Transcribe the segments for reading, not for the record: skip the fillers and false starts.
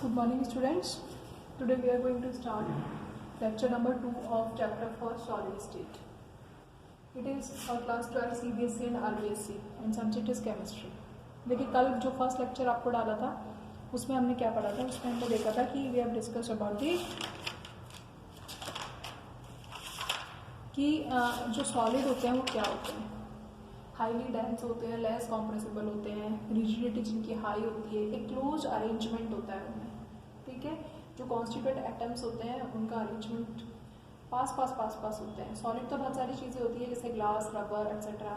Good morning, students. Today we are going to start lecture number 2 of chapter 4 solid state. It is for class 12 CBSE and RBSE and subject is chemistry. देखिए कल जो first lecture आपको डाला था उसमें हमने क्या पढ़ा था, उसमें हमने देखा था कि we have discuss about the कि जो सॉलिड होते हैं वो क्या होते हैं, हाईली डेंस होते हैं, लेस कॉम्प्रेसिबल होते हैं, रिजिडिटी जिनकी हाई होती है, एक क्लोज अरेंजमेंट होता है उनमें, ठीक है। जो कॉन्स्टिट्यूएंट एटम्स होते हैं उनका अरेंजमेंट पास पास होते हैं। सॉलिड तो बहुत सारी चीज़ें होती है जैसे ग्लास, रबर एक्सेट्रा,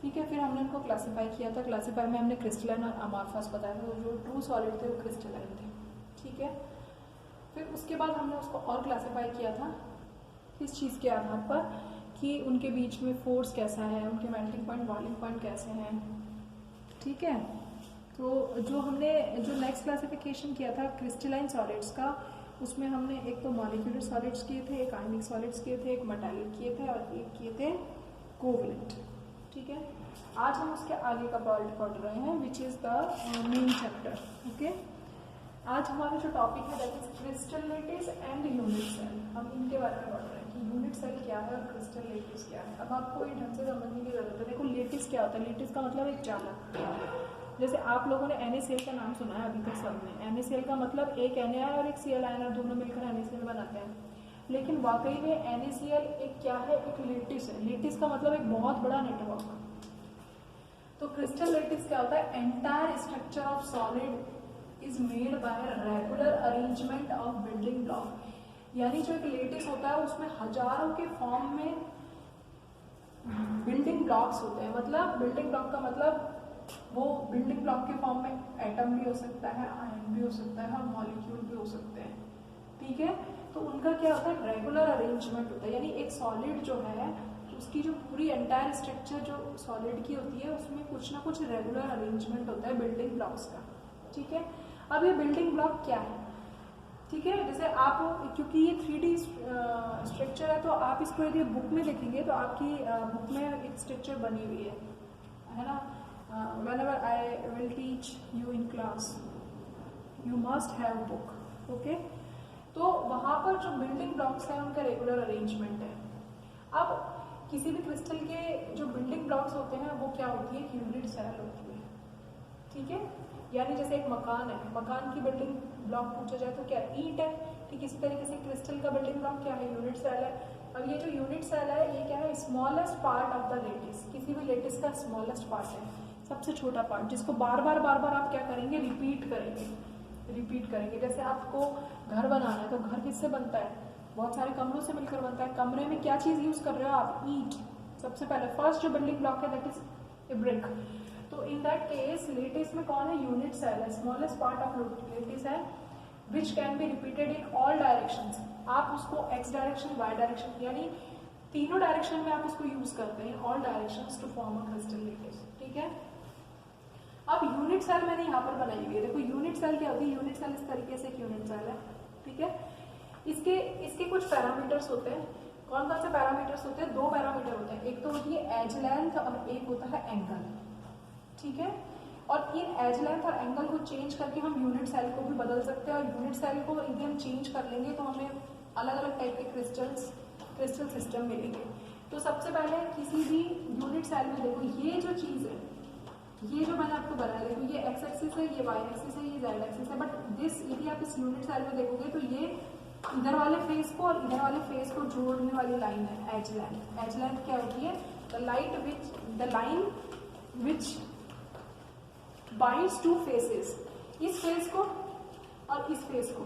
ठीक है। फिर हमने उनको क्लासीफाई किया था, क्लासीफाई में हमने क्रिस्टलाइन और अमार्फस बताया था, जो ट्रू सॉलिड थे वो क्रिस्टलाइन थे, ठीक है। फिर उसके बाद हमने उसको और क्लासीफाई किया था किस चीज़ के आधार पर कि उनके बीच में फोर्स कैसा है, उनके मेल्टिंग पॉइंट, बॉइलिंग पॉइंट कैसे हैं, ठीक है। तो जो हमने जो नेक्स्ट क्लासिफिकेशन किया था क्रिस्टलाइन सॉलिड्स का, उसमें हमने एक तो मॉलिक्यूलर सॉलिड्स किए थे, एक आयनिक सॉलिड्स किए थे, एक मेटालिक किए थे और एक किए थे कोवलेंट, ठीक है। आज हम उसके आगे का पार्ट पढ़ रहे हैं which is the main chapter, okay. आज हमारा जो टॉपिक है that is crystal lattice and unit cell. हम इनके बारे में पढ़ रहे हैं कि यूनिट सेल क्या है और क्रिस्टल लेटिस क्या है। अब आपको ये ढंग से समझने की जरूरत है। देखो लेटिस क्या होता है, लेटिस का मतलब एक चालक। जैसे आप लोगों ने NaCl का नाम सुना है अभी तक सबने। NaCl का मतलब एक Na और एक Cl आयन दोनों मिलकर NaCl बनाते हैं, लेकिन वाकई में NaCl एक क्या है, एक लेटिस है। लेटिस का मतलब एक बहुत बड़ा नेटवर्क। तो क्रिस्टल लेटिस क्या होता है, entire structure of solid is made by regular arrangement of building block. यानी जो एक लेटिस होता है उसमें हजारों के फॉर्म में बिल्डिंग ब्लॉक्स होते हैं। मतलब बिल्डिंग ब्लॉक का मतलब वो बिल्डिंग ब्लॉक के फॉर्म में एटम भी हो सकता है, आयन भी हो सकता है और मॉलिक्यूल भी हो सकते हैं, ठीक है। तो उनका क्या होता है, रेगुलर अरेंजमेंट होता है। यानी एक सॉलिड जो है उसकी जो पूरी एंटायर स्ट्रक्चर जो सॉलिड की होती है उसमें कुछ ना कुछ रेगुलर अरेंजमेंट होता है बिल्डिंग ब्लॉक्स का, ठीक है। अब ये बिल्डिंग ब्लॉक क्या है, ठीक है। जैसे आप, क्योंकि ये 3D स्ट्रक्चर है तो आप इसको यदि बुक में देखेंगे तो आपकी बुक में एक स्ट्रक्चर बनी हुई है ना। whenever I will teach you in class you must have book, okay। तो वहाँ पर जो बिल्डिंग ब्लॉक्स हैं उनका रेगुलर अरेंजमेंट है। अब किसी भी क्रिस्टल के जो बिल्डिंग ब्लॉक्स होते हैं वो क्या होती है, यूनिट सेल होती है, ठीक है। यानी जैसे एक मकान है, मकान की बिल्डिंग ब्लॉक पूछा जाए तो क्या, ईंट है, ठीक। इसी तरीके से क्रिस्टल का बिल्डिंग ब्लॉक क्या है, यूनिट सेल है। अब ये जो यूनिट सेल है ये क्या है, smallest part of the lattice. किसी भी लेटिस का स्मॉलेस्ट पार्ट है, सबसे छोटा पार्ट, जिसको बार बार आप क्या करेंगे, रिपीट करेंगे। जैसे आपको घर बनाना है तो घर किससे बनता है, बहुत सारे कमरों से मिलकर बनता है। कमरे में क्या चीज़ यूज कर रहे हो आप, ईंट। सबसे पहले फर्स्ट जो बिल्डिंग ब्लॉक है दैट इज ए ब्रिक। तो इन दैट केस लेटिस में कौन है, यूनिट सेल है, स्मॉलेस्ट पार्ट ऑफ लेटिस है, which can be repeated in all directions. आप उसको एक्स डायरेक्शन, वाई डायरेक्शन, यानी तीनों डायरेक्शन में आप उसको यूज करते हैं, all directions to form a crystal lattice, ठीक है। अब यूनिट सेल मैंने यहाँ पर बनाई हुई है। देखो यूनिट सेल क्या होती है, यूनिट सेल इस तरीके से एक यूनिट सेल है, ठीक है। इसके कुछ पैरामीटर्स होते हैं। कौन कौन से पैरामीटर्स होते हैं, दो पैरामीटर होते हैं। एक तो होती है एज लेंथ और एक होता है एंगल, ठीक है। और इन एज लेंथ और एंगल को चेंज करके हम यूनिट सेल को भी बदल सकते हैं। और यूनिट सेल को यदि हम चेंज कर लेंगे तो हमें अलग अलग टाइप के क्रिस्टल सिस्टम मिलेंगे। तो सबसे पहले किसी भी यूनिट सेल में देखो ये जो चीज़ है, ये जो मैंने आपको बनाया, देखो ये एक्स एक्सिस है, ये वाई एक्सिस है, ये जेड एक्सिस है। बट दिस यदि आप इस यूनिट सेल में देखोगे तो ये इधर वाले फेस को और इधर वाले फेस को जोड़ने वाली लाइन है एज लेंथ। एज लेंथ क्या होती है, the line which binds two faces. इस फेस को और इस फेस को,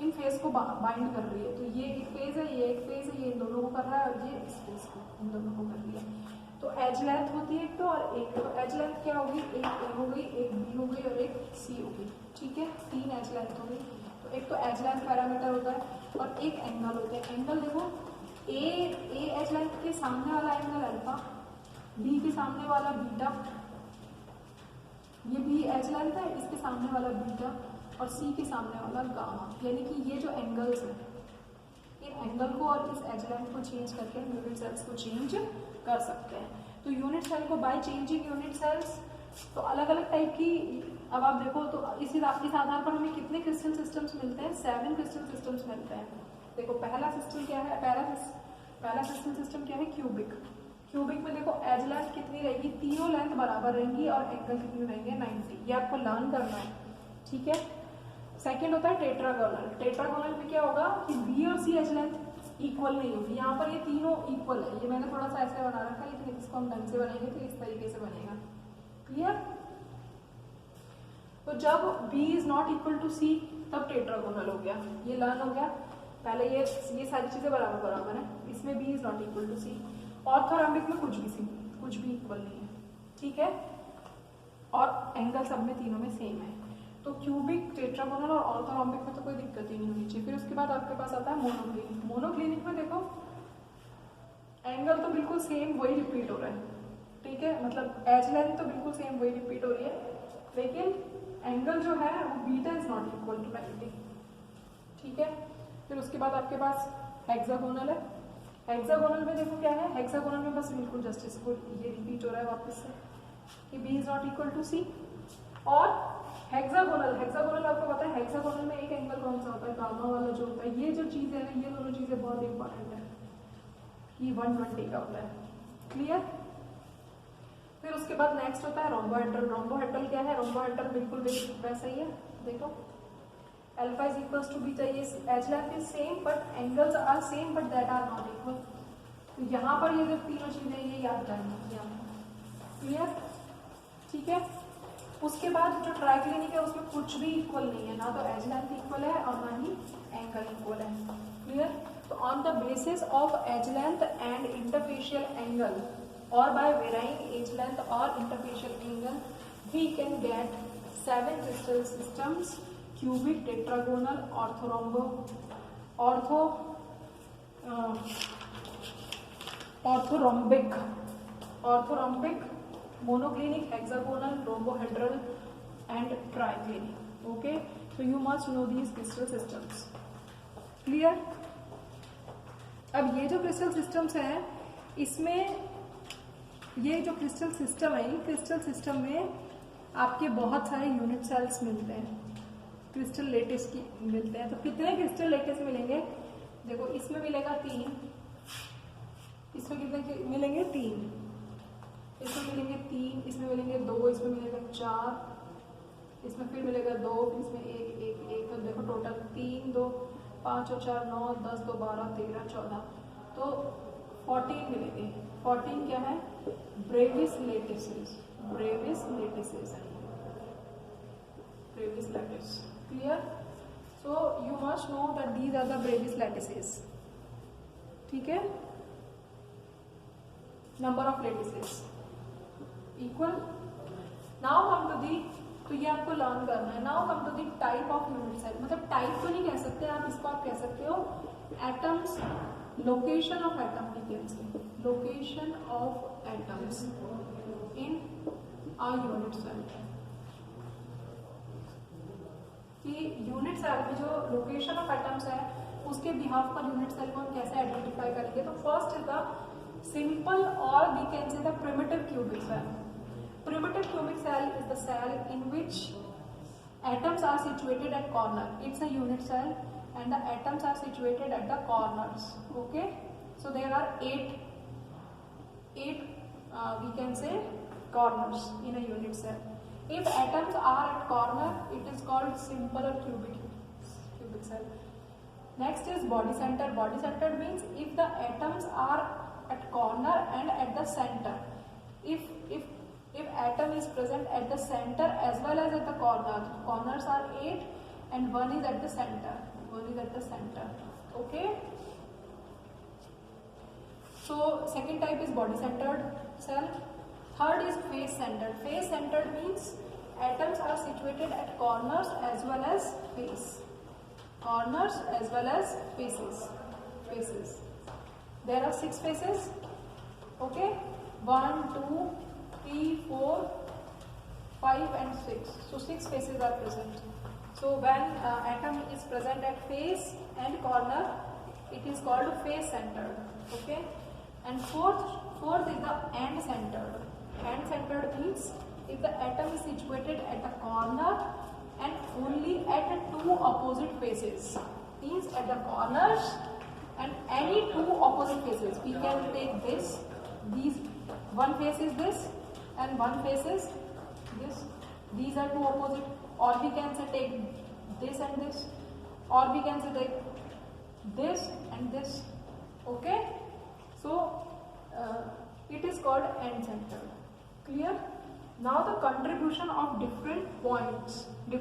इन फेस को बाइंड कर रही है। तो ये एक फेस है, ये एक फेस है, ये इन दोनों को कर रहा है और ये इस फेस को, इन दोनों को कर रही है। तो एज लेंथ होती है एक तो, और एक तो एज लेंथ क्या होगी, एक ए हो गई, एक बी हो गई और एक सी हो गई, ठीक है। तीन एज लेंथ हो गई। तो एक तो एज लेंथ पैरामीटर होता है और एक एंगल होता है। एंगल देखो, ए एज लेंथ के सामने वाला एंगल अल्फा, बी के सामने वाला बीटा, ये बी एज लेंथ है, इसके सामने वाला बीटा और सी के सामने वाला गामा। यानी कि ये जो एंगल्स है, इन एंगल को और इस एज लेंथ को चेंज करके यूनिट सेल्स को चेंज कर सकते हैं। तो यूनिट सेल को बाय चेंजिंग यूनिट सेल्स तो अलग अलग टाइप की, अब आप देखो तो इस आधार पर हमें कितने क्रिस्टल सिस्टम्स मिलते हैं, 7 क्रिस्टल सिस्टम्स मिलते हैं। देखो पहला सिस्टम क्या है, पहला क्रिस्टल सिस्टम क्या है, क्यूबिक। क्यूबिक में देखो एज लेंथ कितनी रहेगी, तीनों लेंथ बराबर रहेंगी और एंगल कितने रहेंगे, 90। ये आपको लर्न करना है, ठीक है। सेकेंड होता है टेट्रागोनल। टेट्रागोनल में क्या होगा कि बी और सी एज लेंथ इक्वल नहीं होगी, यहाँ पर ये तीनों इक्वल है। ये मैंने थोड़ा सा ऐसे बना रखा है, लेकिन इसको हम ढंग से बनाएंगे तो इस तरीके से बनेगा, क्लियर। तो जब B is not equal to C तब टेट्रागोनल हो गया, ये लर्न हो गया। पहले ये सारी चीजें बराबर बराबर है, इसमें B is not equal to C। Orthorhombic में कुछ भी इक्वल नहीं है, ठीक है, और एंगल सब में तीनों में सेम है। तो क्यूबिक, टेट्रागोनल और ऑर्थोरॉम्बिक में तो कोई दिक्कत ही नहीं होनी चाहिए। फिर उसके बाद आपके पास आता है मोनोक्लिनिक। मोनोक्लिनिक में देखो एंगल तो बिल्कुल सेम वही रिपीट हो रहा है, ठीक है, मतलब एज लेंथ तो बिल्कुल सेम वही रिपीट हो रही है, लेकिन एंगल जो है वो beta is not equal to 90, ठीक है। फिर उसके बाद आपके पास हेक्सागोनल है। हेक्सागोनल में देखो क्या है, हेक्सागोनल में बस बिल्कुल जस्टिस को ये रिपीट हो रहा है वापस से कि B is not equal to C। और हेक्सागोनल आपको पता है, हेक्सागोनल में एक एंगल कौन सा होता है, गामा वाला जो होता है। ये जो चीज है ना, ये दोनों चीजें बहुत इंपॉर्टेंट है, ये 120 का होता है, क्लियर। फिर उसके बाद नेक्स्ट होता है रोम्बोहेड्रल। रोम्बोहेड्रल क्या है, रोम्बोहेड्रल बिल्कुल वैसा ही है, देखो alpha is equals to beta, ये edge length is same but angles are same but that are not equal. तो यहाँ पर ये जो तीनों चीजें ये याद करनी है, क्लियर, ठीक है। उसके बाद जो ट्राइक्लिनिक है उसमें कुछ भी इक्वल नहीं है, ना तो एज लेंथ इक्वल है और ना ही एंगल इक्वल है, क्लियर। तो on the basis of edge length and interfacial angle or by varying edge length or interfacial angle we can get 7 crystal systems: cubic, tetragonal, orthorhombic, monoclinic, hexagonal, rhombohedral and triclinic. Okay, so you must know these crystal systems, clear। अब ये जो crystal systems हैं, इसमें ये जो crystal system है, crystal system में आपके बहुत सारे यूनिट सेल्स मिलते हैं, क्रिस्टल लेटिस की मिलते हैं। तो कितने क्रिस्टल लेटिस मिलेंगे, देखो इसमें मिलेगा 3, इसमें कितने मिलेंगे 3, इसमें मिलेंगे 3, इसमें मिलेंगे 2, इसमें मिलेगा 4, इसमें फिर मिलेगा 2, इसमें 1, तो देखो टोटल 3, 2, 5 और 4 9, 10, 2, 12, 13, 14, तो 14 मिलेंगे। 14 क्या है, ब्रेविस लेटिसेस, क्लियर। So you must know that these are the Bravais lattices, ठीक है। Number of lattices equal. Now come to the, तो ये आपको लर्न करना है। Now come to the type of unit cell, मतलब टाइप तो नहीं कह सकते आप इसको, आप कह सकते हो atoms, location of atom, location of atoms in a unit cell. कि यूनिट सेल में जो लोकेशन ऑफ एटम्स है उसके बिहाफ पर यूनिट सेल को हम कैसे आइडेंटिफाई करेंगे। तो फर्स्ट इज द सिंपल और we can say the primitive cubic cell. Primitive cubic cell is the cell in which atoms are situated at corner. It's a unit cell and the atoms are situated at the corners. Okay, so there are eight we can say corners in a unit cell. If atoms are at corner, it is called simple cubic cell. Next is body center. Body center means if the atoms are at corner and at the center. If atom is present at the center as well as at the corners are 8 and 1 is at the center, okay. So second type is body centered cell. Third is face centered. Face centered means atoms are situated at corners as well as faces. There are 6 faces, okay, 1 2 3 4 5 and 6. So 6 faces are present. So when atom is present at face and corner, it is called face centered, okay. And fourth is the end centered. End centered means if the atom is situated at a corner and only at two opposite faces, means at the corners and any two opposite faces. We can take this, these, one face is this and one face is this. These are two opposite, or we can say take this and this, or we can say take this and this. Okay, so it is called end center. Clear? Now the contribution of different points, or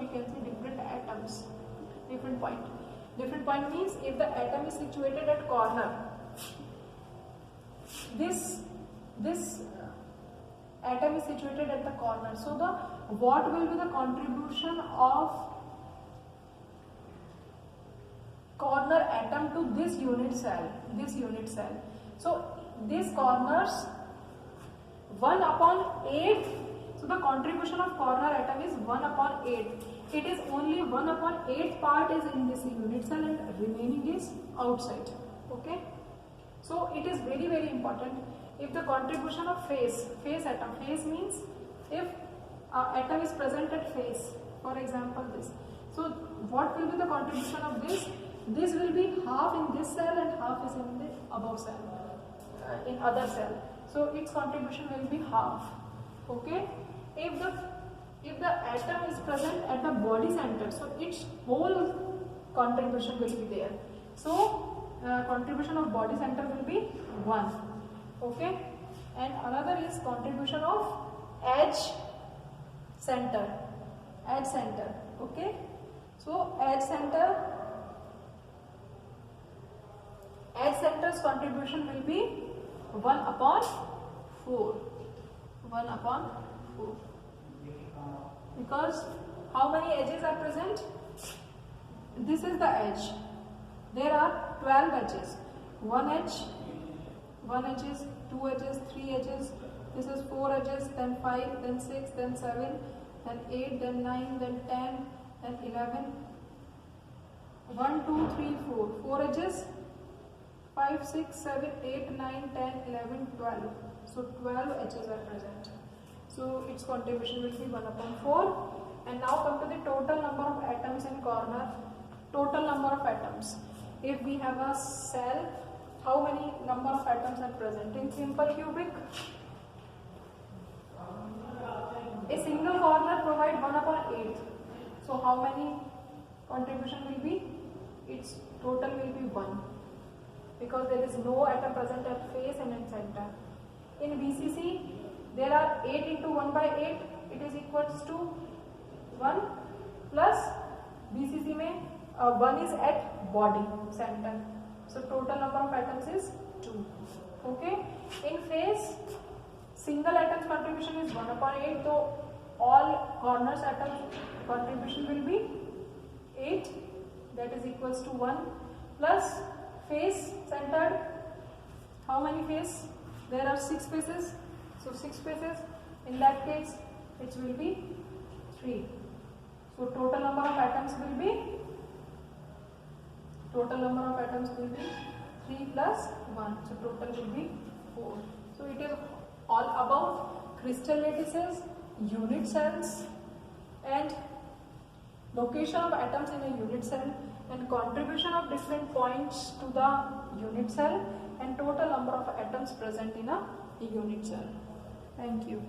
we can say different atoms. Different point means if the atom is situated at corner, this atom is situated at the corner. So what will be the contribution of corner atom to this unit cell? So these corners 1/8. So the contribution of corner atom is 1/8. It is only 1/8 part is in this unit cell and remaining is outside. Okay. So it is very, very important. If the contribution of face atom, face means if atom is present at face, for example this. So what will be the contribution of this? This will be half in this cell and half is in the above cell, in other cell. So its contribution will be half. Okay. If the atom is present at the body center, so its whole contribution will be there. So contribution of body center will be 1. Okay, and another is contribution of edge center. Okay, so edge center's contribution will be 1/4. Because how many edges are present? This is the edge. There are 12 edges. One edge, 2 edges, 3 edges. This is 4 edges, then 5, then 6, then 7, then 8, then 9, then 10, then 11. 1, 2, 3, 4. 4 edges. 5, 6, 7, 8, 9, 10, 11, 12. So 12 edges are present. So its contribution will be 1/4. And now come to the total number of atoms in corner. Total number of atoms. If we have a cell, how many number of atoms are present in simple cubic? A single corner provide 1/8. So how many contribution will be? Its total will be 1. Because there is no atom present at face and in center. In BCC, there are 8 into 1/8. It is equals to 1 plus BCC में 1 is at body center. So total number of atoms is 2. Okay. In face, single atom's contribution is 1/8. So all corners atoms contribution will be 8. That is equals to 1 plus face centered. How many face? There are 6 faces. So 6 faces. In that case, it will be 3. So total number of atoms will be 3 plus 1. So total will be 4. So it is all about crystal lattices, unit cells, and location of atoms in a unit cell, and contribution of different points to the unit cell, and total number of atoms present in a unit cell. Thank you.